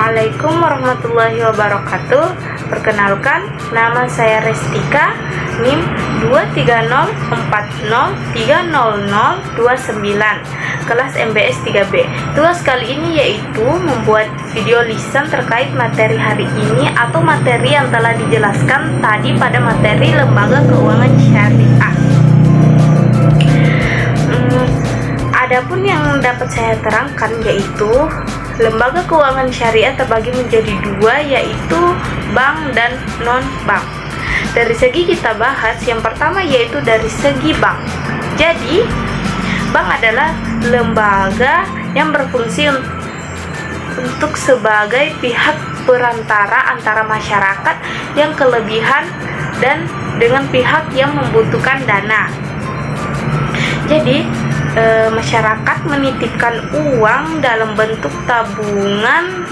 Assalamualaikum warahmatullahi wabarakatuh. Perkenalkan, nama saya Restika, NIM 23040300029, kelas MBS 3B. Tugas kali ini yaitu membuat video lisan terkait materi hari ini atau materi yang telah dijelaskan tadi pada materi Lembaga Keuangan Syariah. Adapun yang dapat saya terangkan yaitu lembaga keuangan syariah terbagi menjadi dua, yaitu bank dan non-bank. Dari segi kita bahas, yang pertama yaitu dari segi bank. Jadi, bank adalah lembaga yang berfungsi untuk sebagai pihak perantara antara masyarakat yang kelebihan dan dengan pihak yang membutuhkan dana. Jadi, masyarakat menitipkan uang dalam bentuk tabungan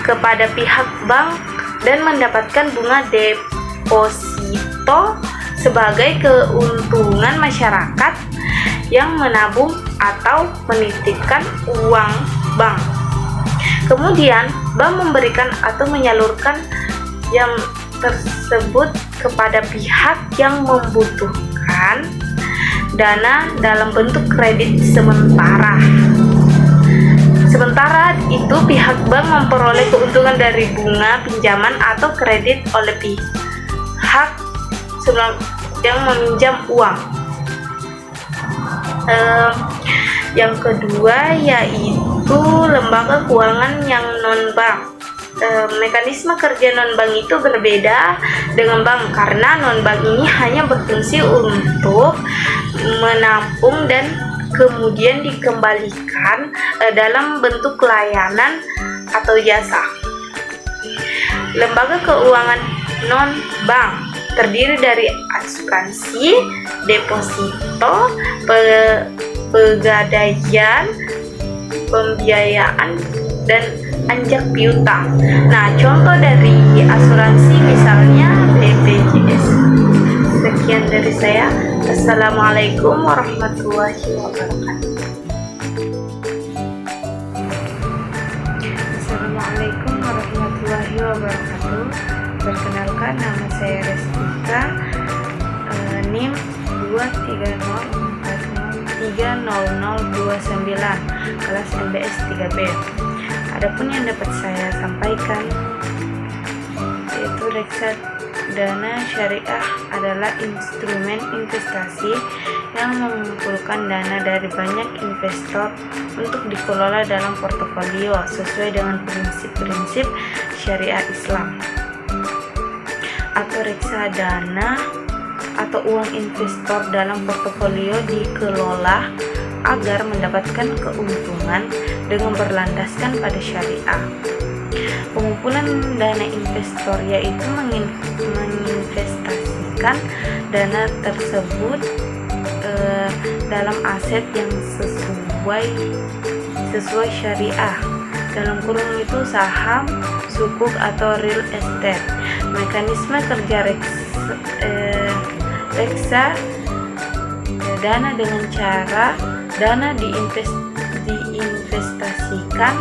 kepada pihak bank dan mendapatkan bunga deposito sebagai keuntungan masyarakat yang menabung atau menitipkan uang bank. Kemudian, bank memberikan atau menyalurkan yang tersebut kepada pihak yang membutuhkan dana dalam bentuk kredit sementara. Sementara itu, pihak bank memperoleh keuntungan dari bunga pinjaman atau kredit oleh pihak yang meminjam uang. Yang kedua yaitu lembaga keuangan yang non-bank. Mekanisme kerja non-bank itu berbeda dengan bank karena non-bank ini hanya berfungsi untuk menampung dan kemudian dikembalikan dalam bentuk layanan atau jasa. Lembaga keuangan non-bank terdiri dari asuransi, deposito, pegadaian, pembiayaan, dan anjak piutang. Nah, contoh dari asuransi misalnya BPJS. Sekian dari saya. Assalamualaikum warahmatullahi wabarakatuh. Assalamualaikum warahmatullahi wabarakatuh. Perkenalkan, nama saya Restika, NIM 23040300029, kelas MBS 3B. Adapun yang dapat saya sampaikan yaitu reksadana syariah adalah instrumen investasi yang mengumpulkan dana dari banyak investor untuk dikelola dalam portofolio sesuai dengan prinsip-prinsip syariah Islam. Atau reksadana atau uang investor dalam portofolio dikelola agar mendapatkan keuntungan dengan berlandaskan pada syariah. Pengumpulan dana investor yaitu menginvestasikan dana tersebut dalam aset yang sesuai syariah. Dalam kurung itu saham, sukuk atau real estate. Mekanisme kerja reksadana dengan cara dana diinvestasikan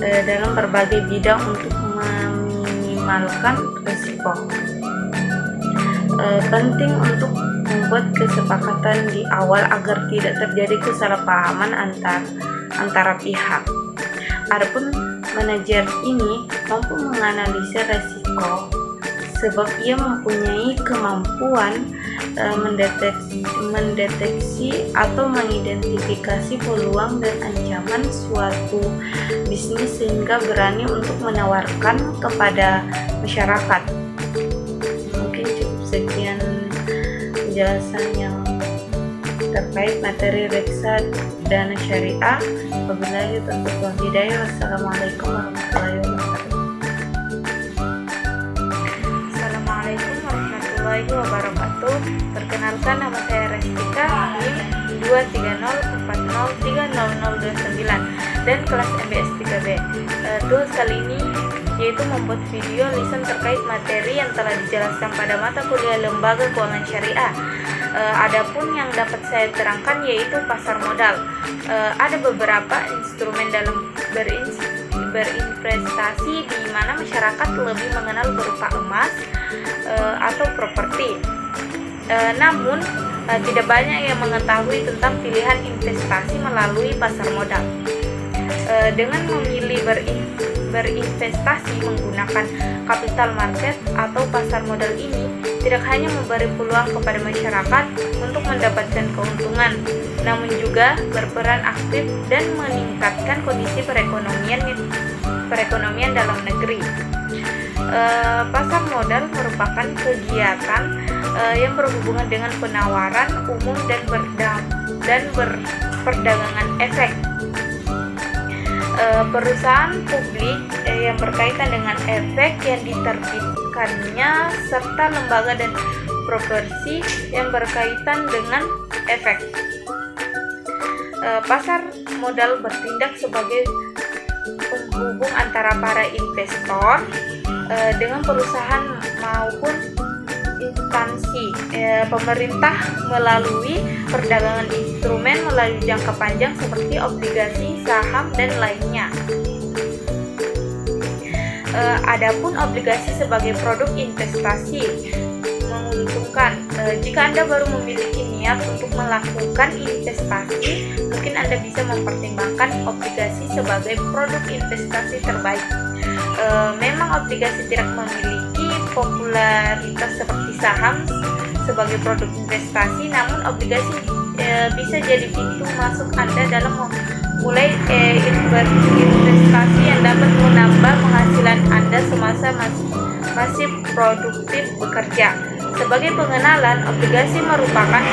dalam berbagai bidang untuk meminimalkan risiko. Penting untuk membuat kesepakatan di awal agar tidak terjadi kesalahpahaman antara pihak. Adapun manajer ini mampu menganalisa risiko sebab ia mempunyai kemampuan mendeteksi atau mengidentifikasi peluang dan ancaman suatu bisnis sehingga berani untuk menawarkan kepada masyarakat. Mungkin cukup sekian penjelasan yang terkait materi reksadana syariah. Wabillahi taufiq wal hidayah. Wassalamualaikum warahmatullahi wabarakatuh. Assalamualaikum warahmatullahi wabarakatuh. Perkenalkan, nama saya Restika, NIM 23040300029 dan kelas MBS 3B. Tugas kali ini yaitu membuat video lisan terkait materi yang telah dijelaskan pada mata kuliah Lembaga Keuangan Syariah. Adapun yang dapat saya terangkan yaitu pasar modal. Ada beberapa instrumen dalam berinvestasi di mana masyarakat lebih mengenal berupa emas atau properti. Namun tidak banyak yang mengetahui tentang pilihan investasi melalui pasar modal. Dengan memilih berinvestasi menggunakan capital market atau pasar modal ini tidak hanya memberi peluang kepada masyarakat untuk mendapatkan keuntungan, namun juga berperan aktif dan meningkatkan kondisi perekonomian dalam negeri. Pasar modal merupakan kegiatan yang berhubungan dengan penawaran umum dan perdagangan efek. Perusahaan publik yang berkaitan dengan efek yang diterbitkannya serta lembaga dan properti yang berkaitan dengan efek. Pasar modal bertindak sebagai penghubung antara para investor dengan perusahaan maupun instansi pemerintah melalui perdagangan instrumen melalui jangka panjang seperti obligasi, saham, dan lainnya. Adapun obligasi sebagai produk investasi menguntungkan. Jika Anda baru memiliki niat untuk melakukan investasi, mungkin Anda bisa mempertimbangkan obligasi sebagai produk investasi terbaik. Memang obligasi tidak memiliki popularitas seperti saham sebagai produk investasi, namun obligasi bisa jadi pintu masuk Anda dalam memulai investasi yang dapat menambah penghasilan Anda semasa masih produktif bekerja. Sebagai pengenalan, obligasi merupakan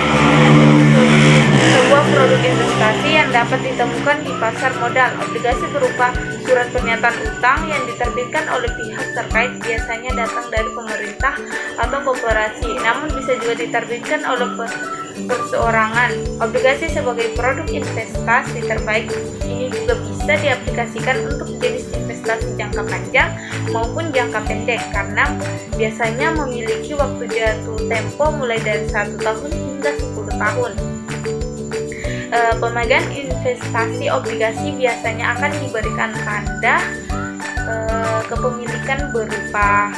sebuah produk investasi yang dapat ditemukan di pasar modal. Obligasi berupa surat pernyataan utang yang diterbitkan oleh pihak terkait, biasanya datang dari pemerintah atau koperasi, namun bisa juga diterbitkan oleh perseorangan. Obligasi sebagai produk investasi terbaik ini juga bisa diaplikasikan untuk jenis investasi jangka panjang maupun jangka pendek, karena biasanya memiliki waktu jatuh tempo mulai dari 1 tahun hingga 10 tahun. Pemegang investasi obligasi biasanya akan diberikan tanda kepemilikan berupa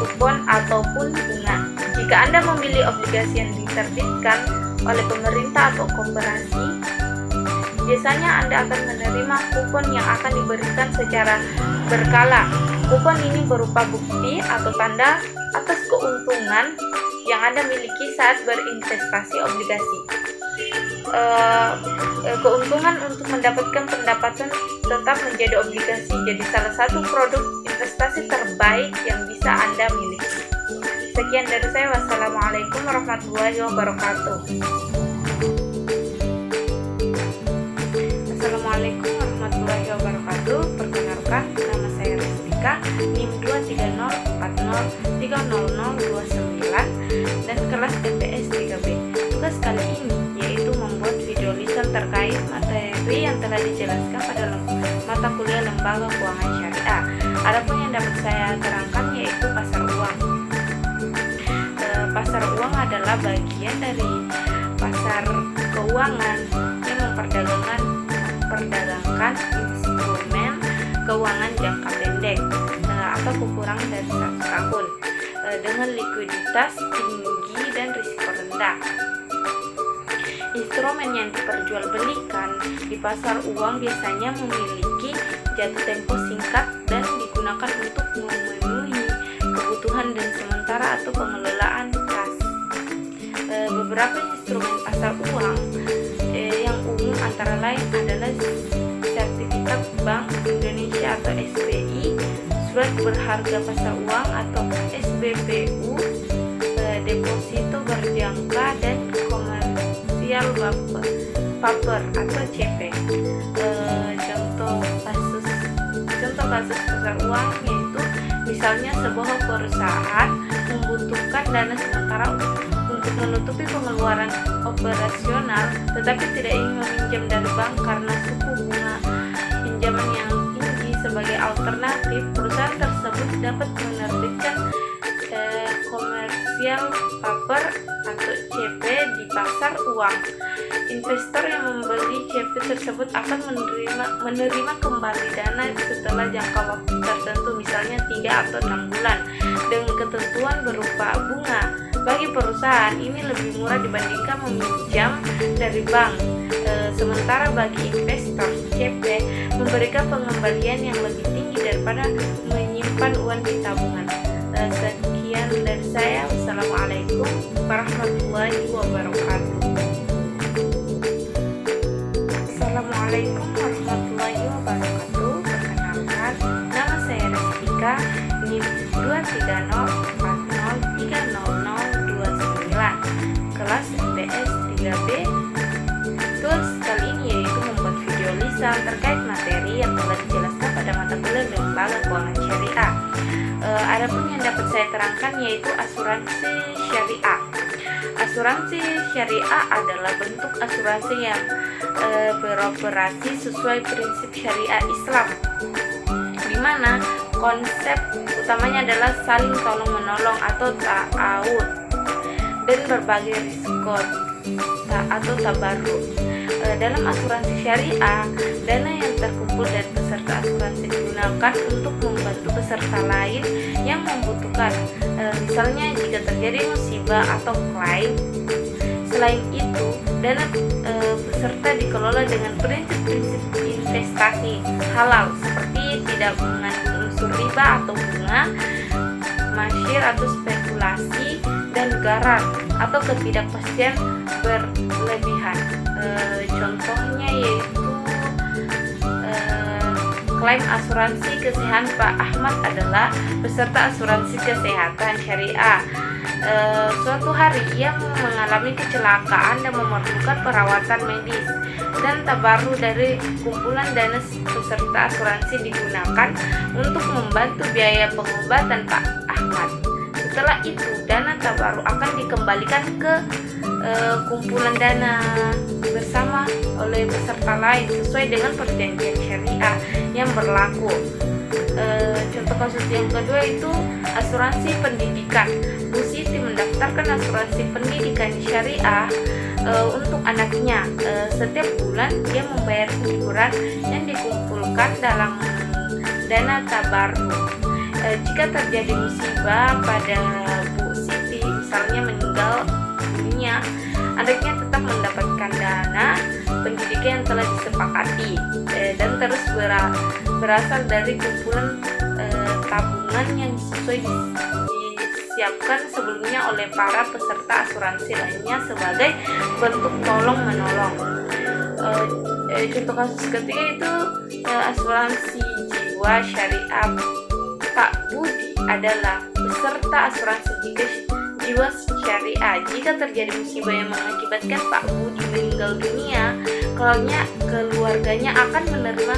kupon ataupun bunga. Jika Anda memilih obligasi yang diterbitkan oleh pemerintah atau koperasi, biasanya Anda akan menerima kupon yang akan diberikan secara berkala. Kupon ini berupa bukti atau tanda atas keuntungan yang Anda miliki saat berinvestasi obligasi. Keuntungan untuk mendapatkan pendapatan tetap menjadi obligasi jadi salah satu produk investasi terbaik yang bisa Anda miliki. Sekian dari saya. Wassalamualaikum warahmatullahi wabarakatuh. Assalamualaikum warahmatullahi wabarakatuh. Perkenalkan, nama saya Restika, NIM 23040300029 dan kelas MPS 3B. Tugas kali ini yaitu membuat video lisan terkait materi yang telah dijelaskan pada mata kuliah Lembaga Keuangan Syariah. Adapun yang dapat saya terangkan yaitu pasar uang. Pasar uang adalah bagian dari pasar keuangan yang memperdagangkan instrumen keuangan jangka pendek atau kekurangan dari 1 tahun dengan likuiditas tinggi dan risiko rendah. Instrumen yang diperjualbelikan di pasar uang biasanya memiliki jatuh tempo singkat dan digunakan untuk memenuhi kebutuhan dan sementara atau pengelolaan kas. Beberapa instrumen pasar uang yang umum antara lain adalah sertifikat Bank Indonesia atau SBI, surat berharga pasar uang atau SBPU, deposito berjangka, dan komersial paper atau CP. Contoh kasus pasar uang yaitu misalnya sebuah perusahaan membutuhkan dana sementara untuk menutupi pengeluaran operasional, tetapi tidak ingin meminjam dari bank karena suku bunga pinjaman yang tinggi. Sebagai alternatif, perusahaan tersebut dapat menerbitkan komersial paper atau CP di pasar uang. Investor yang membeli CP tersebut akan menerima kembali dana setelah jangka waktu tertentu, misalnya 3 atau 6 bulan, dengan ketentuan berupa bunga. Bagi perusahaan ini lebih murah dibandingkan meminjam dari bank. Sementara bagi investor, CP memberikan pengembalian yang lebih tinggi daripada menyimpan uang di tabungan. Sekian dari saya. Wassalamualaikum warahmatullahi wabarakatuh. Assalamualaikum warahmatullahi wabarakatuh. Perkenalkan, nama saya Rizkika, NIM 230403029, kelas MTS 3B. Tools kali ini yaitu membuat video lisan terkait materi yang telah dijelaskan pada mata kuliah Lembaga Keuangan Syariah. Adapun yang dapat saya terangkan yaitu asuransi syariah. Asuransi syariah adalah bentuk asuransi yang beroperasi sesuai prinsip syariah Islam, di mana konsep utamanya adalah saling tolong menolong atau ta'awud dan berbagai risiko atau tabarruk. Dalam asuransi syariah, dana yang terkumpul dari peserta asuransi digunakan untuk membantu peserta lain yang membutuhkan, misalnya jika terjadi musibah atau klaim. Selain itu, dana peserta dikelola dengan prinsip-prinsip investasi halal seperti tidak mengandung unsur riba atau bunga, masyir atau spekulasi, dan garar atau ketidakpastian berlebihan. Contohnya yaitu klaim asuransi kesehatan Pak Ahmad adalah peserta asuransi kesehatan syariah. Suatu hari ia mengalami kecelakaan dan memerlukan perawatan medis, dan tabarru dari kumpulan dana peserta asuransi digunakan untuk membantu biaya pengobatan Pak Ahmad. Setelah itu, dana tabarru akan dikembalikan ke kumpulan dana bersama oleh peserta lain sesuai dengan perjanjian syariah yang berlaku. Contoh kasus yang kedua itu asuransi pendidikan. Bu Siti mendaftarkan asuransi pendidikan syariah untuk anaknya. Setiap bulan dia membayar iuran yang dikumpulkan dalam dana tabarru. Jika terjadi musibah pada Bu Siti, misalnya meninggal dunia, anaknya tetap mendapatkan dana pendidikan yang telah disepakati dan terus berasal dari kumpulan tabungan yang disiapkan sebelumnya oleh para peserta asuransi lainnya sebagai bentuk tolong menolong. Contoh kasus ketiga itu asuransi jiwa syariah. Pak Budi adalah peserta asuransi jiwa syariah. Jika terjadi musibah yang mengakibatkan Pak Budi meninggal dunia, keluarganya akan menerima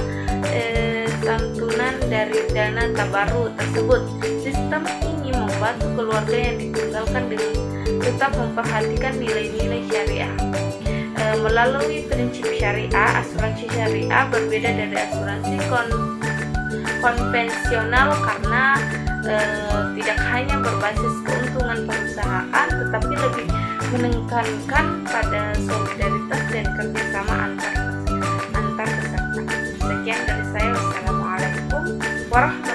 santunan dari dana tabarru tersebut. Sistem ini membantu keluarga yang ditinggalkan dengan tetap memperhatikan nilai-nilai syariah. Melalui prinsip syariah, asuransi syariah berbeda dari asuransi konvensional karena tidak hanya berbasis keuntungan perusahaan, tetapi lebih menekankan pada solidaritas dan kerjasama antar peserta. Sekian dari saya. Wassalamualaikum warahmatullahi wabarakatuh.